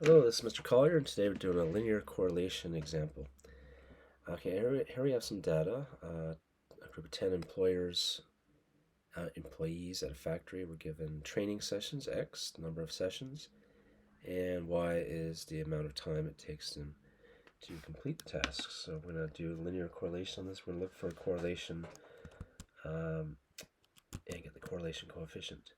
Hello, this is Mr. Collier, and today we're doing a linear correlation example. Okay, here we have some data. A group of 10 employees at a factory were given training sessions, X, number of sessions, and Y is the amount of time it takes them to complete the tasks. So we're going to do linear correlation on this. We're going to look for a correlation and get the correlation coefficient.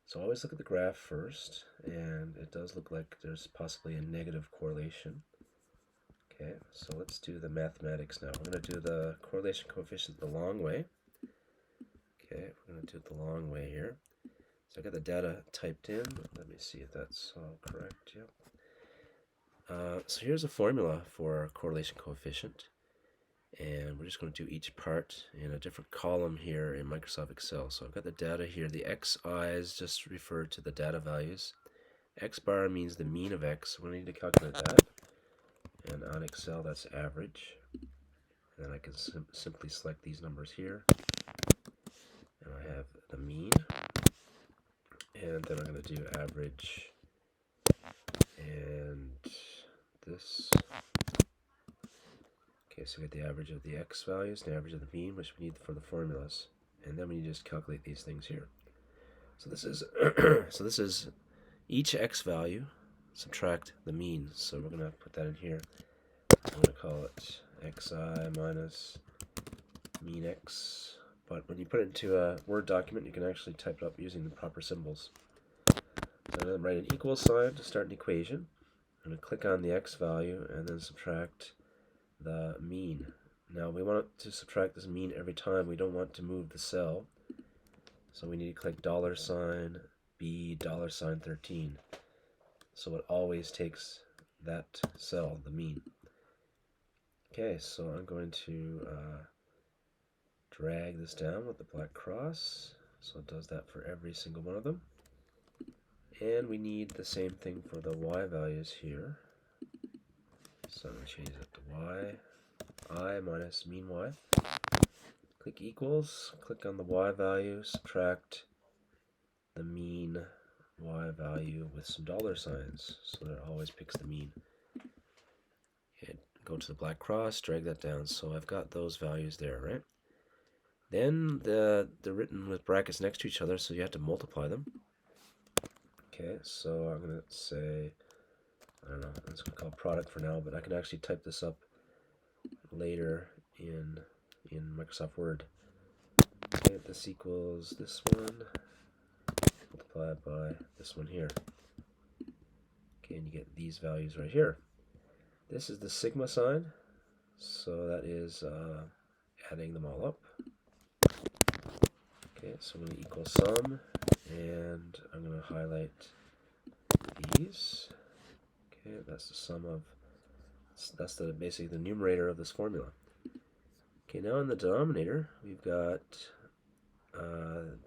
So always look at the graph first, and it does look like there's possibly a negative correlation. Okay, so let's do the mathematics now. We're going to do the correlation coefficient the long way. Okay, we're going to do it the long way here. So I got the data typed in. Let me see if that's all correct. Yep. So here's a formula for our correlation coefficient. And we're just going to do each part in a different column here in Microsoft Excel. So I've got the data here. The xi's just refer to the data values. X bar means the mean of X. We need to calculate that. And on Excel, that's average. And then I can simply select these numbers here. And I have the mean. And then I'm going to do average and this. Okay, so we get the average of the X values, the average of the mean, which we need for the formulas. And then we just calculate these things here. So this is this is each X value subtract the mean. So we're going to put that in here. I'm going to call it xi minus mean x. But when you put it into a Word document, you can actually type it up using the proper symbols. So I'm going to write an equal sign to start an equation. I'm going to click on the x value and then subtract the mean. Now we want to subtract this mean every time. We don't want to move the cell. So we need to click $ B $13. So it always takes that cell, the mean. Okay, so I'm going to drag this down with the black cross. So it does that for every single one of them. And we need the same thing for the y values here. So I'm going to change it to y, I minus mean y. Click equals, click on the y value, subtract the mean y value with some $signs so that it always picks the mean. And go to the black cross, drag that down. So I've got those values there, right? Then they're written with brackets next to each other, so you have to multiply them. Okay, so I'm going to say, I don't know, I'm just going to call product for now, but I can actually type this up later in Microsoft Word. Okay, this equals this one multiplied by this one here. Okay, and you get these values right here. This is the sigma sign, so that is adding them all up. Okay, so I'm going to equal sum, and I'm going to highlight these. Okay, that's the sum of, that's basically the numerator of this formula. Okay, now in the denominator, we've got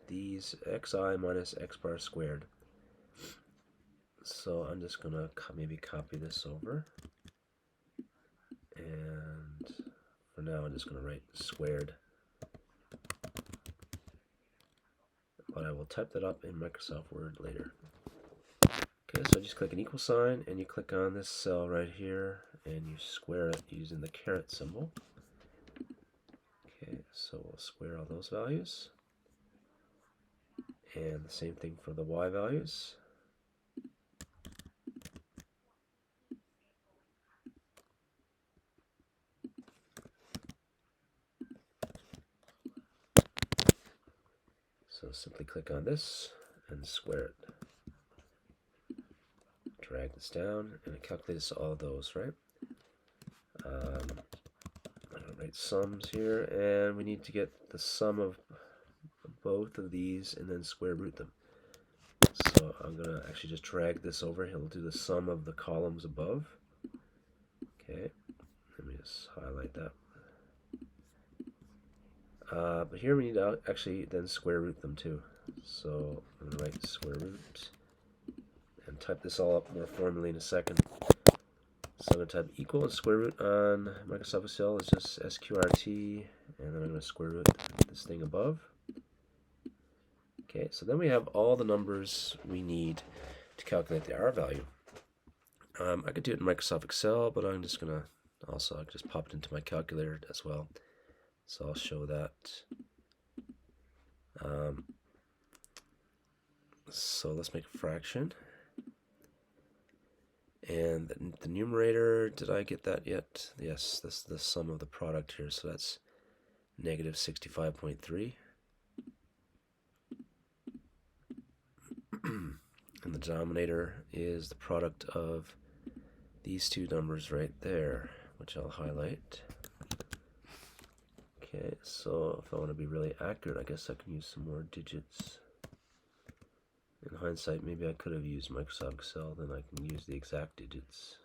these xi minus x bar squared. So I'm just going to maybe copy this over. And for now, I'm just going to write squared. But I will type that up in Microsoft Word later. Okay, so just click an equal sign, and you click on this cell right here, and you square it using the caret symbol. Okay, so we'll square all those values. And the same thing for the y values. So simply click on this and square it. Drag this down, and it calculates all those, right? I'm going to write sums here, and we need to get the sum of both of these and then square root them. So I'm going to actually just drag this over. He'll do the sum of the columns above. Okay, let me just highlight that. But here we need to actually then square root them too. So I'm going to write square root and type this all up more formally in a second. So I'm going to type equal and square root on Microsoft Excel is just SQRT, and then I'm going to square root this thing above. Okay, so then we have all the numbers we need to calculate the R value. I could do it in Microsoft Excel, but I'm just gonna also I just pop it into my calculator as well. So I'll show that. So let's make a fraction. And the numerator, did I get that yet? Yes, this is the sum of the product here, so that's negative 65.3. And the denominator is the product of these two numbers right there, which I'll highlight. Okay, so if I want to be really accurate, I guess I can use some more digits. In hindsight, maybe I could have used Microsoft Excel, then I can use the exact digits.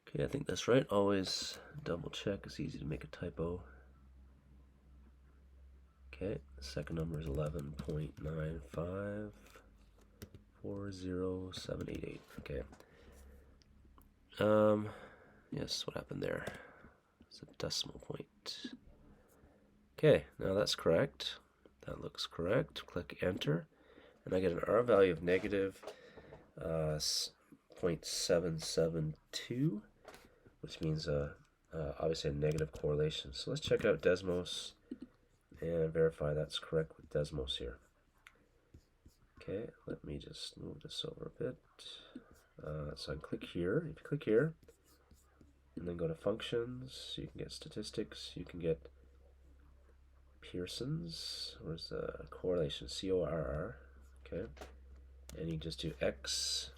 Okay, I think that's right. Always double check. It's easy to make a typo. Okay, the second number is 11.9540788. Okay. Yes, what happened there? It's a decimal point. Okay, now that's correct. That looks correct. Click enter, and I get an R value of negative 0.772, which means obviously a negative correlation. So let's check out Desmos and verify that's correct with Desmos here. Okay, let me just move this over a bit. So I can click here. If you click here, and then go to functions, you can get statistics, you can get Pearson's, where's the correlation, CORR, okay, and you just do x1,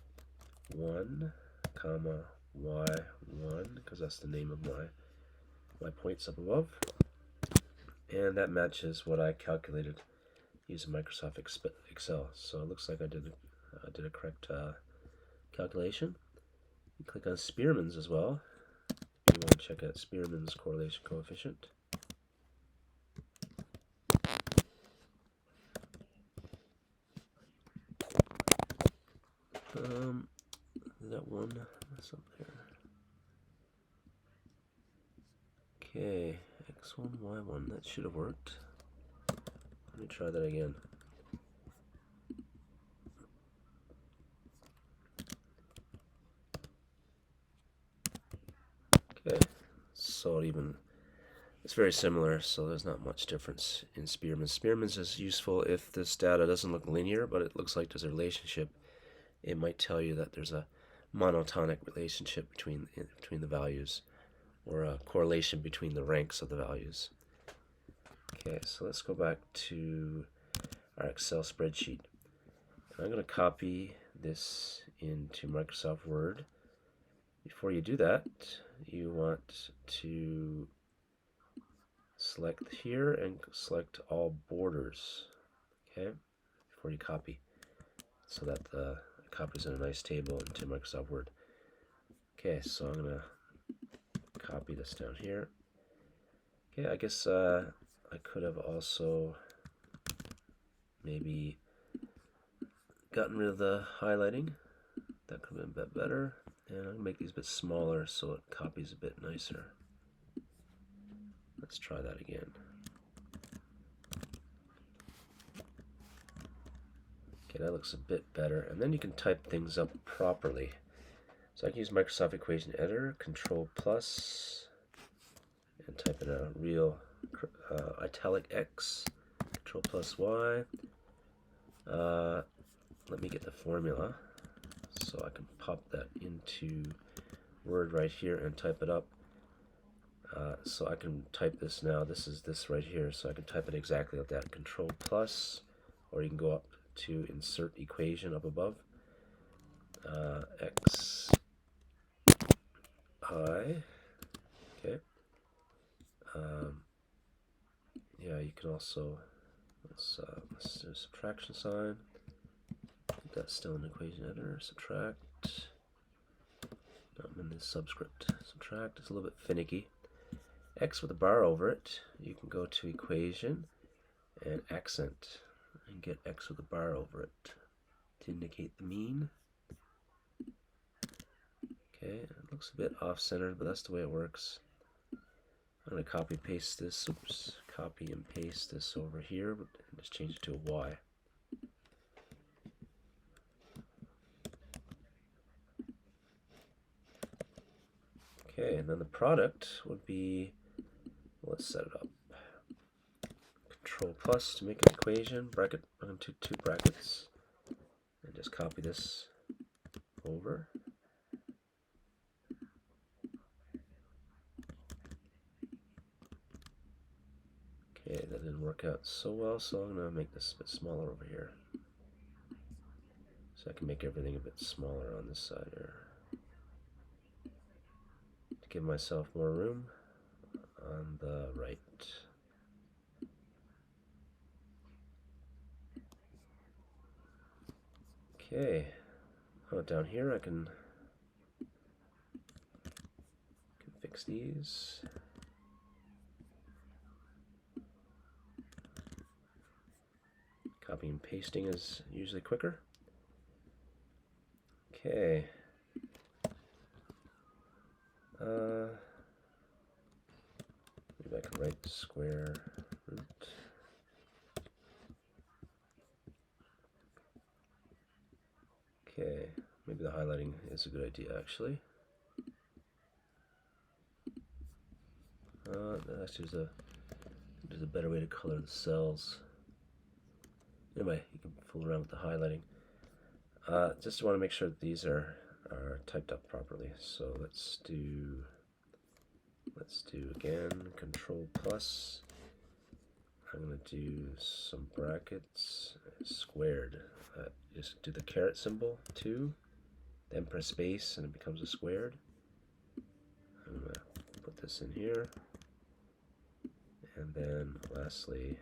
comma, y1, because that's the name of my points up above, and that matches what I calculated using Microsoft Excel. So it looks like I did a correct calculation. You click on Spearman's as well. You want to check out Spearman's correlation coefficient. That one, that's up there. Okay, x1, y1, that should have worked. Let me try that again. Okay, so it's very similar, so there's not much difference in Spearman's. Spearman's is useful if this data doesn't look linear, but it looks like there's a relationship. It might tell you that there's a monotonic relationship between the values, or a correlation between the ranks of the values. Okay, so let's go back to our Excel spreadsheet. I'm going to copy this into Microsoft Word. Before you do that, you want to select here and select all borders, okay, before you copy, so that the copies in a nice table into Microsoft Word. Okay, so I'm going to copy this down here. Okay, I guess I could have also maybe gotten rid of the highlighting. That could have been a bit better. And I'm going to make these a bit smaller so it copies a bit nicer. Let's try that again. Okay, that looks a bit better. And then you can type things up properly. So I can use Microsoft Equation Editor, Control plus, and type in a real italic X, Control plus Y. Let me get the formula so I can pop that into Word right here and type it up. So I can type this now. This is this right here, so I can type it exactly like that. Control plus, or you can go up to insert equation up above. X I. Okay. Yeah, you can also let's do a subtraction sign. That's still an equation editor. Subtract. I'm in this subscript. Subtract. It's a little bit finicky. X with a bar over it. You can go to equation and accent and get X with a bar over it to indicate the mean. Okay, it looks a bit off-centered, but that's the way it works. I'm going to copy paste this. Oops, copy and paste this over here and just change it to a Y. Okay, and then the product would be, let's set it up. Control plus to make an equation, bracket into two brackets, and just copy this over. Okay, that didn't work out so well, so I'm going to make this a bit smaller over here. So I can make everything a bit smaller on this side here. To give myself more room on the right. Okay, down here I can fix these. Copying and pasting is usually quicker. Okay. Maybe I can write square root. Okay, maybe the highlighting is a good idea actually. Actually, there's a better way to color the cells. Anyway, you can fool around with the highlighting. Just want to make sure that these are typed up properly. So let's do again Control plus. I'm going to do some brackets squared. Just do the caret symbol 2, then press space and it becomes a squared. I'm going to put this in here, and then lastly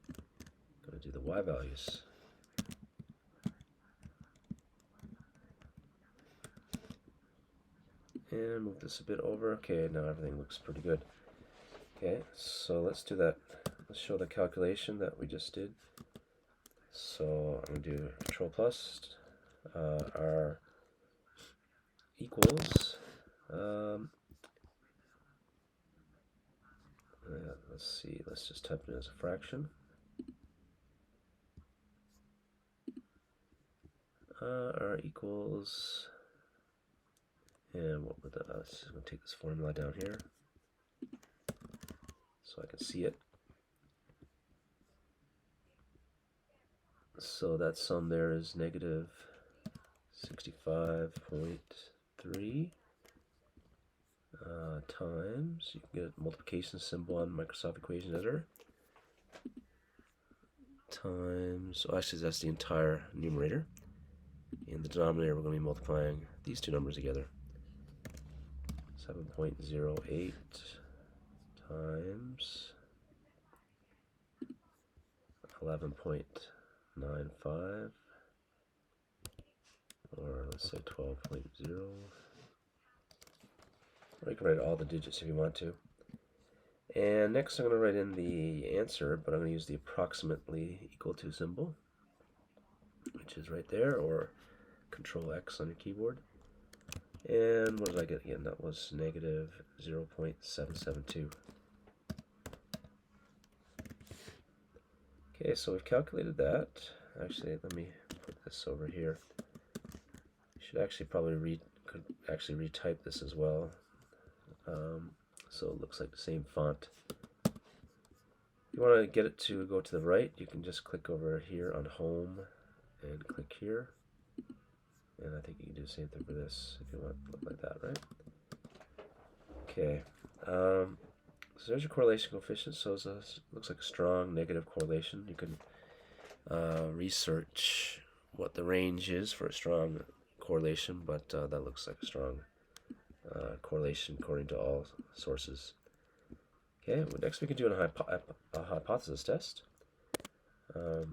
I'm going to do the y values. And move this a bit over. Okay, now everything looks pretty good. Okay, so let's do that. Let's show the calculation that we just did. So I'm going to do Control plus, our equals, let's see, let's just type it as a fraction. Our equals, and what would I'm just going to take this formula down here so I can see it. So that sum there is negative 65.3 times, you can get a multiplication symbol on Microsoft Equation Editor, times, so actually that's the entire numerator. In the denominator we're going to be multiplying these two numbers together. 7.08 times 11.95, or let's say 12.0. Or you can write all the digits if you want to. And next I'm going to write in the answer, but I'm going to use the approximately equal to symbol, which is right there, or Control X on your keyboard. And what did I get again? That was negative 0.772. Okay, so we've calculated that. Actually, let me put this over here. You should actually probably could actually retype this as well. So it looks like the same font. If you want to get it to go to the right, you can just click over here on Home and click here. And I think you can do the same thing for this if you want it to look like that, right? Okay. So there's your correlation coefficient. So it looks like a strong negative correlation. You can research what the range is for a strong correlation, but that looks like a strong correlation according to all sources. Okay, well, next we can do a hypothesis test. So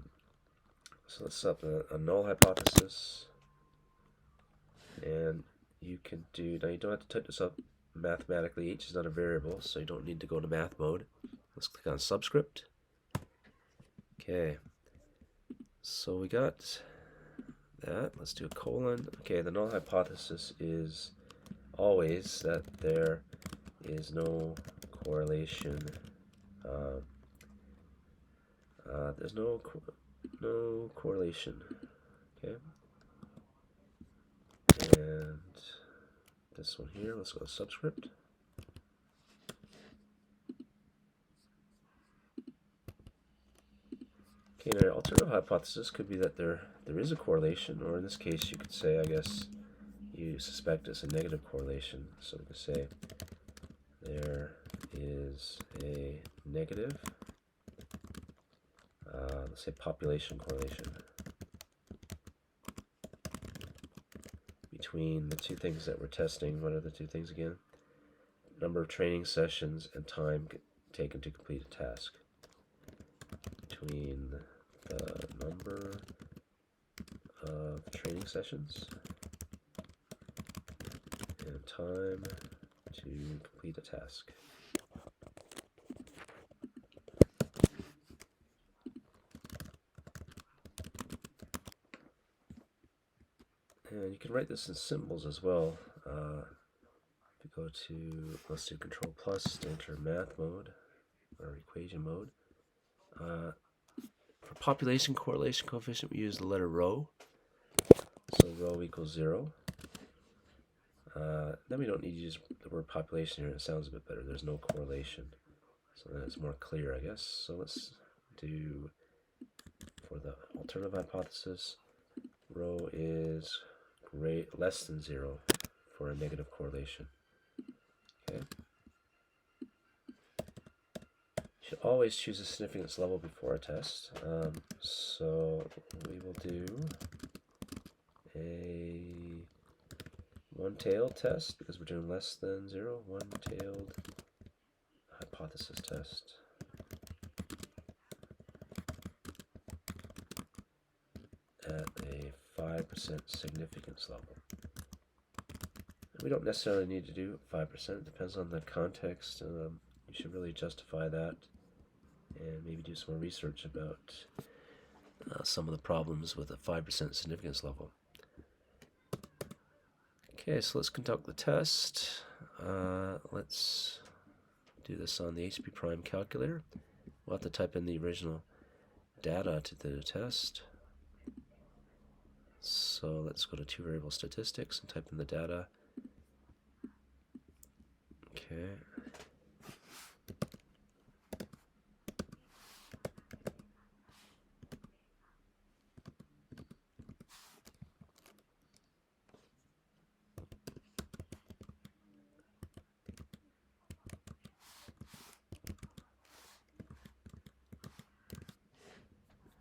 let's set up a null hypothesis, and you can do, now you don't have to type this up mathematically, h is not a variable, so you don't need to go to math mode. Let's click on subscript. Okay, so we got that. Let's do a colon. Okay, the null hypothesis is always that there is no correlation. There's no correlation. Okay, and the this one here. Let's go to subscript. Okay, now alternative hypothesis could be that there is a correlation, or in this case you could say, I guess, you suspect it's a negative correlation. So we could say there is a negative, let's say population correlation between the two things that we're testing. What are the two things again? Number of training sessions and time taken to complete a task. Between the number of training sessions and time to complete a task. And you can write this in symbols as well. If you go to, let's do Control Plus to enter math mode or equation mode. For population correlation coefficient, we use the letter rho. So rho equals 0. Then we don't need to use the word population here. It sounds a bit better. There's no correlation. So then it's more clear, I guess. So let's do, for the alternative hypothesis, rho is less than 0 for a negative correlation. Okay. You should always choose a significance level before a test. So we will do a one-tailed test because we're doing less than 0. One-tailed hypothesis test. At a 5% significance level. And we don't necessarily need to do 5%. It depends on the context. You should really justify that and maybe do some more research about some of the problems with a 5% significance level. Okay, so let's conduct the test. Let's do this on the HP Prime calculator. We'll have to type in the original data to the test. So let's go to two variable statistics and type in the data. Okay.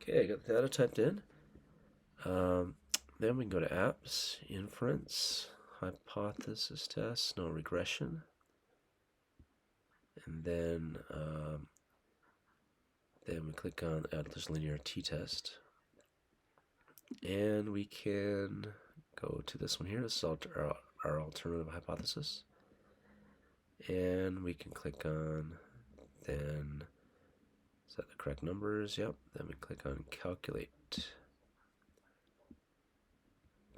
Okay, I got the data typed in. Then we can go to apps, inference, hypothesis test, no regression. And then we click on add this linear t-test. And we can go to this one here. This is our alternative hypothesis. And we can click on, then, is that the correct numbers? Yep. Then we click on calculate.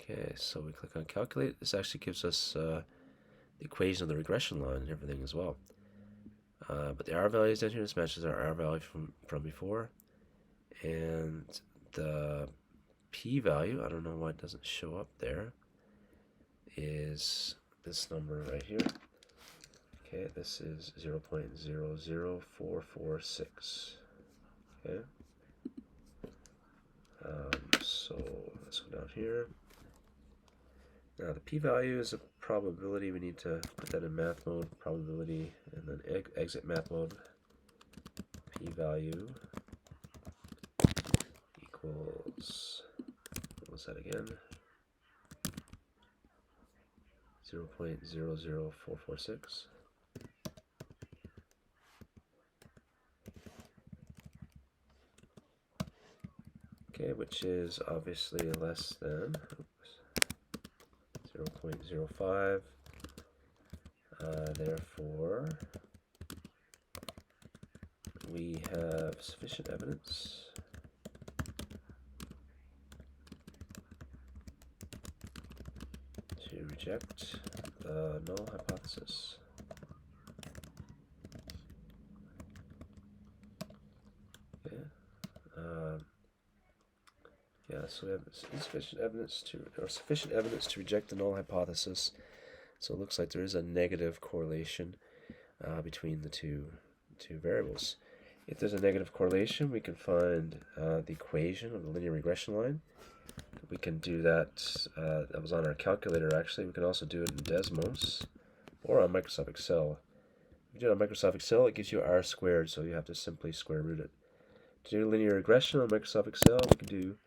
Okay, so we click on calculate. This actually gives us the equation of the regression line and everything as well. But the R values down here, this matches our R value from before. And the P value, I don't know why it doesn't show up there, is this number right here. Okay, this is 0.00446. Okay. So let's go down here. Now the p-value is a probability. We need to put that in math mode, probability, and then exit math mode. P-value equals, what was that again? 0.00446. Okay, which is obviously less than 0.05. Therefore, we have sufficient evidence to reject the null hypothesis. Okay. Yeah, so we have sufficient evidence to reject the null hypothesis. So it looks like there is a negative correlation between the two variables. If there's a negative correlation, we can find the equation of the linear regression line. We can do that, that was on our calculator actually. We can also do it in Desmos or on Microsoft Excel. If you do it on Microsoft Excel, it gives you r squared, so you have to simply square root it. To do linear regression on Microsoft Excel, we can do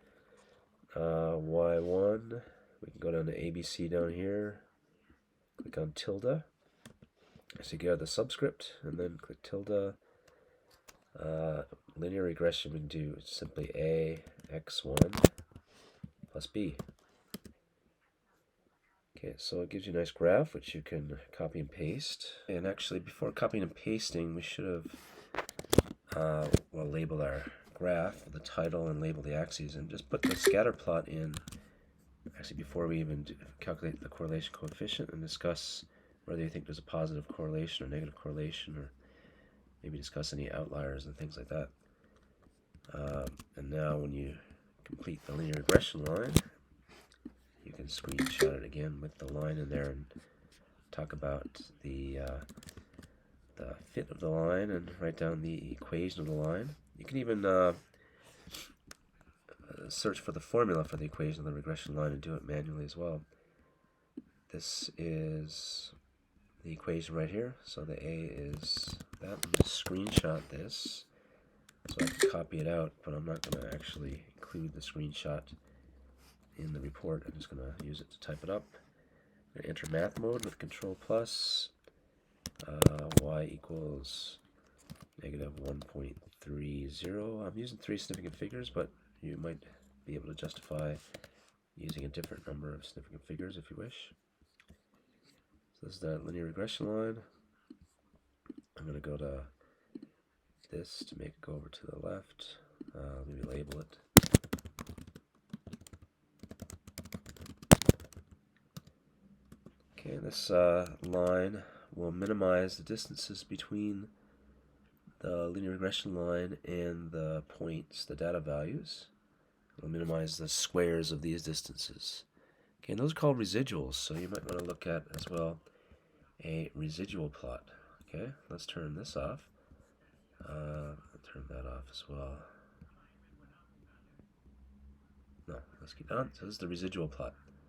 y1. We can go down to ABC down here, click on tilde. So you get the subscript, and then click tilde. Linear regression, we can do simply a x1 plus b. Okay, so it gives you a nice graph which you can copy and paste. And actually, before copying and pasting, we should have labeled our graph with the title and label the axes, and just put the scatter plot in. Actually, before we even calculate the correlation coefficient and discuss whether you think there's a positive correlation or negative correlation, or maybe discuss any outliers and things like that. And now when you complete the linear regression line, you can screenshot it again with the line in there and talk about the fit of the line and write down the equation of the line. You can even search for the formula for the equation of the regression line and do it manually as well. This is the equation right here. So the A is that. I'm going to screenshot this so I can copy it out, but I'm not going to actually include the screenshot in the report. I'm just going to use it to type it up. I'm going to enter math mode with Control plus. Y equals negative 1.30. I'm using 3 significant figures, but you might be able to justify using a different number of significant figures if you wish. So this is that linear regression line. I'm going to go to this to make it go over to the left. Maybe label it. Okay, this line will minimize the distances between the linear regression line and the points, the data values. It will minimize the squares of these distances. Okay, and those are called residuals, so you might want to look at as well a residual plot. Okay, let's turn this off. Turn that off as well. No, let's keep on. So this is the residual plot.